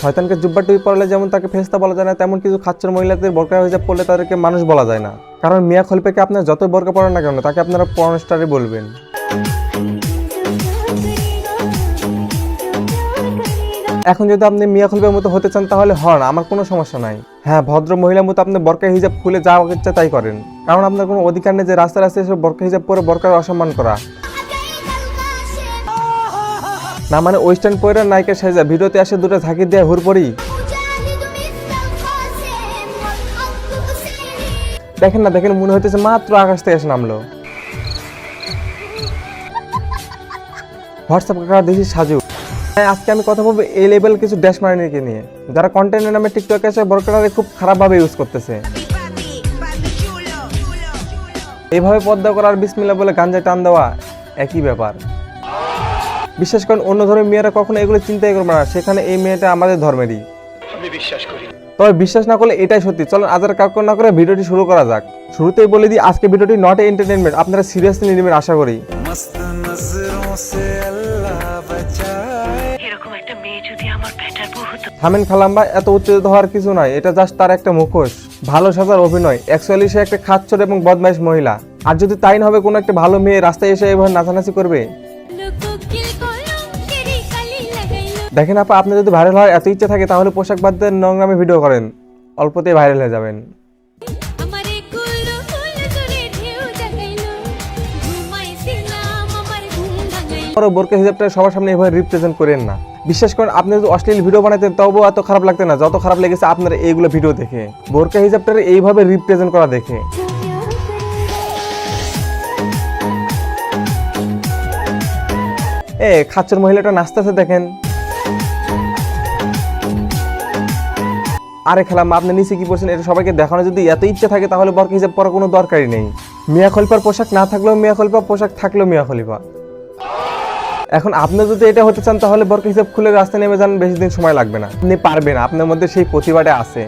শয়তানকে জুব্বা টুপি পরলে যেমন তাকে ফেরেশতা বলা যায় না, তেমন কিছু খাচ্চর মহিলাদের বোরকা হিজাব পরলে তাদেরকে মানুষ বলা যায় না। কারণ মিয়া খলিফাকে আপনার যত বোরকা পরেন না কেন তাকে আপনারা পর্ন স্টারই বলবেন। এখন যদি আপনি মিয়া খলিফার মতো হতে চান তাহলে হন, আমার কোনো সমস্যা নাই। হ্যাঁ, ভদ্র মহিলার মতো আপনি বোরকা হিজাব খুলে যা ইচ্ছা তাই করেন, কারণ আপনার কোনো অধিকার নেই যে রাস্তায় রাস্তায় এসে বোরকা হিজাব পরে বোরকার অসম্মান করা। না মানে ওয়েস্টার্ন পয়রা নায়িকা সেজা ভিডিওতে আসে দুটো ঝাঁকি দিয়ে হুড়পড়ি। দেখেন না, দেখেন মনে হইতেছে মাত্র আকাশ থেকে এসে নামলো। হোয়াটসঅ্যাপ কাকা দেখি সাজু। আজকে আমি কথা বলবো এই লেভেল কিছু ড্যাশ মারিনিকে নিয়ে, যারা কন্টেন্টের নামে টিকটকে এসে বোরকাটাকে খুব খারাপভাবে ইউজ করতেছে। এইভাবে পর্দা করার বিসমিল্লাহ বলে গাঞ্জায় টান দেওয়া একই ব্যাপার। বিশ্বাস করেন অন্য ধর্মের মেয়েরা কখনো এগুলো চিন্তাই করবে না, সেখানে এই মেয়েটা আমাদের ধর্মেরই। আমি বিশ্বাস করি। তবে বিশ্বাস না করলে এটাই সত্যি। চলুন আজার কাউকে না করে ভিডিওটি শুরু করা যাক। শুরুতেই বলে দিই আজকে ভিডিওটি নট এ এন্টারটেইনমেন্ট, আপনারা সিরিয়াসলি নেবেন আশা করি। এরকম একটা মেয়ে যদি আমার বেটার বউ হতো। থামেন খালাম্বা, এত উত্তেজিত হওয়ার কিছু নয়, এটা জাস্ট তার একটা মুখোশ, ভালো সাজার অভিনয়। অ্যাকচুয়ালি সে একটা খাচ্চর এবং বদমাইশ মহিলা। আর যদি তাই না হবে কোনো একটা ভালো মেয়ে রাস্তায় এসে এভাবে নাচানাচি করবে। দেখেন আপা, আপনি যদি ভাইরাল হওয়ার এত ইচ্ছা থাকে তাহলে পোশাক বাদ দিয়ে নোংরামে ভিডিও করেন, অল্পতেই ভাইরাল হয়ে যাবেন। বোরকা হিজাবটা সবার সামনে এভাবে রিপ্রেজেন্ট করেন না। বিশ্বাস করেন আপনি যদি অশ্লীল ভিডিও বানাতেন তবুও এত খারাপ লাগতো না যত খারাপ লেগেছে আপনার এইগুলো ভিডিও দেখে, বোরকা হিজাবটা এইভাবে রিপ্রেজেন্ট করা দেখে। খাচ্চর মহিলাটা নাচতেছে দেখেন। আরে খেলাম, আপনি নিচে কি পড়ছেন এটা সবাইকে দেখানো যদি এত ইচ্ছা থাকে তাহলে বোরকা হিজাব পরার কোনো দরকারই নেই। মিয়া খলিফার পোশাক না থাকলেও মিয়া খলিফা, পোশাক থাকলেও মিয়া খলিফা। এখন আপনি যদি এটা হতে চান তাহলে বোরকা হিজাব খুলে রাস্তায় নেমে যান, বেশি দিন সময় লাগবে না, আপনি পারবেন, আপনার মধ্যে সেই প্রতিভাটা আছে।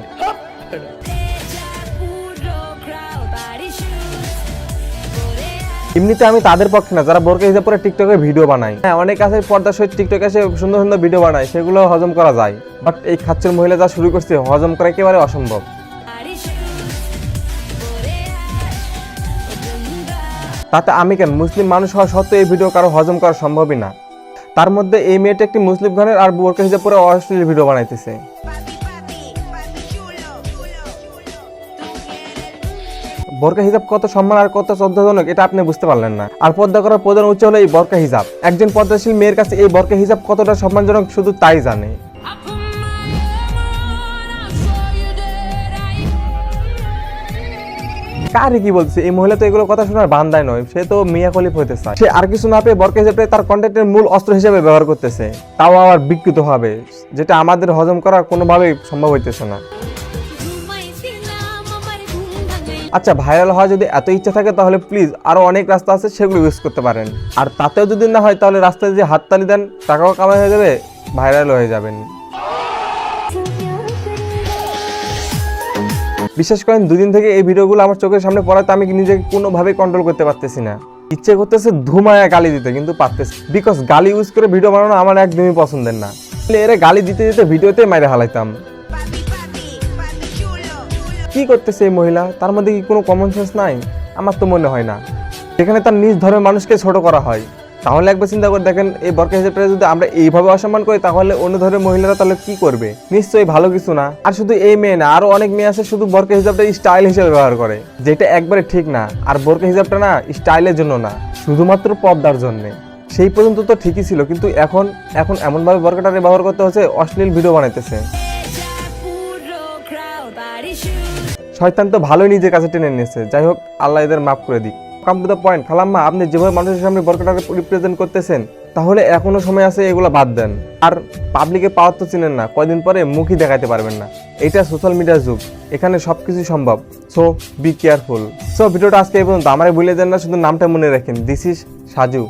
এমনিতে আমি তাদের পক্ষে না যারা বোরকা হিজাব পরে টিকটকে ভিডিও বানায়। হ্যাঁ, অনেক আছে পর্দা সহিত টিকটকে এসে সুন্দর সুন্দর ভিডিও বানায়, সেগুলো হজম করা যায়, বাট এই খাচ্চর মহিলা যা শুরু করছে হজম করা একেবারে অসম্ভব। তাতে আমি কেন, মুসলিম মানুষ হওয়া সত্ত্বেও এই ভিডিও কারো হজম করা সম্ভবই না। তার মধ্যে এই মেয়েটা একটি মুসলিম ঘরের আর বোরকা হিজাব পরে অশ্লীল ভিডিও বানাইতেছে। বোরকা হিজাব কত সম্মান আর কত শ্রদ্ধাজনক এটা আপনি বুঝতে পারলেন না। আর পর্দা করার প্রধান উৎস হলো এই বোরকা হিজাব। একজন পর্দাশীল মেয়ের কাছে এই বোরকা হিজাব কতটা সম্মানজনক শুধু তাই জানে। কারে কি বলছে, এই মহিলা তো এগুলো কথা শোনার বান্দায় নয়, সে তো মিয়া খলিফা হতে চায়। সে আর কিছু না পেয়ে বোরকা হিজাবটাই তার কন্টেন্টের মূল অস্ত্র হিসেবে ব্যবহার করতেছে, তাও আবার বিকৃত হবে, যেটা আমাদের হজম করা কোনোভাবেই সম্ভব হইতেছে না। আচ্ছা, ভাইরাল হওয়া যদি এত ইচ্ছা থাকে তাহলে প্লিজ আরো অনেক রাস্তা আছে, সেগুলো ইউজ করতে পারেন। আর তাতেও যদি না হয় তাহলে রাস্তায় যে হাততালি দেন, টাকাও কামাই হয়ে যাবে, ভাইরাল হয়ে যাবেন। বিশ্বাস করেন দুদিন থেকে এই ভিডিওগুলো আমার চোখের সামনে পড়াতে আমি নিজেকে কোনোভাবেই কন্ট্রোল করতে পারতেছি না। ইচ্ছে করতেছে ধুমায়া গালি দিতে, কিন্তু পারতেছি, বিকজ গালি ইউজ করে ভিডিও বানানো আমার একদমই পছন্দের না। এরা গালি দিতে দিতে ভিডিওতে মাইরে হালাইতাম। কি করতেছে এই মহিলা, তার মধ্যে কি কোনো কমন সেন্স নাই? আমার তো মনে হয় না। যেখানে তার নিজ ধর্মের মানুষকে ছোট করা হয়, তাহলে একবার চিন্তা করে দেখেন এই বোরকা হিজাবটা যদি আমরা এইভাবে অসম্মান করি তাহলে অন্য ধর্মের মহিলারা তাহলে কি করবে? নিশ্চয়ই ভালো কিছু না। আর শুধু এই মেয়ে না, আরো অনেক মেয়ে আছে শুধু বোরকা হিজাবটা স্টাইল হিসেবে ব্যবহার করে, যেটা একবারে ঠিক না। আর বোরকা হিজাবটা না স্টাইলের জন্য না, শুধুমাত্র পর্দার জন্য। সেই পর্যন্ত তো ঠিকই ছিল, কিন্তু এখন এমনভাবে বোরকাটা ব্যবহার করতে হচ্ছে, অশ্লীল ভিডিও বানাইতেছে। শয়তান তো ভালোই নিজের কাছে টেনে নিয়েছে। যাই হোক, আল্লাহ এদের মাফ করে দিক। কাম টু দ্য পয়েন্ট, খালাম্মা আপনি যেভাবে মানুষের সামনে বোরকাটাকে রিপ্রেজেন্ট করতেছেন তাহলে এখনো সময় আছে, এগুলো বাদ দেন। আর পাবলিকে পাওয়ার তো চিনেন না, কয়দিন পরে মুখই দেখাতে পারবেন না। এটা সোশ্যাল মিডিয়ার যুগ, এখানে সবকিছু সম্ভব, সো বি কেয়ারফুল। সো ভিডিওটা আজকে এই পর্যন্ত। আমারে ভুলে যান না, শুধু নামটা মনে রাখেন, দিস ইজ সাজু।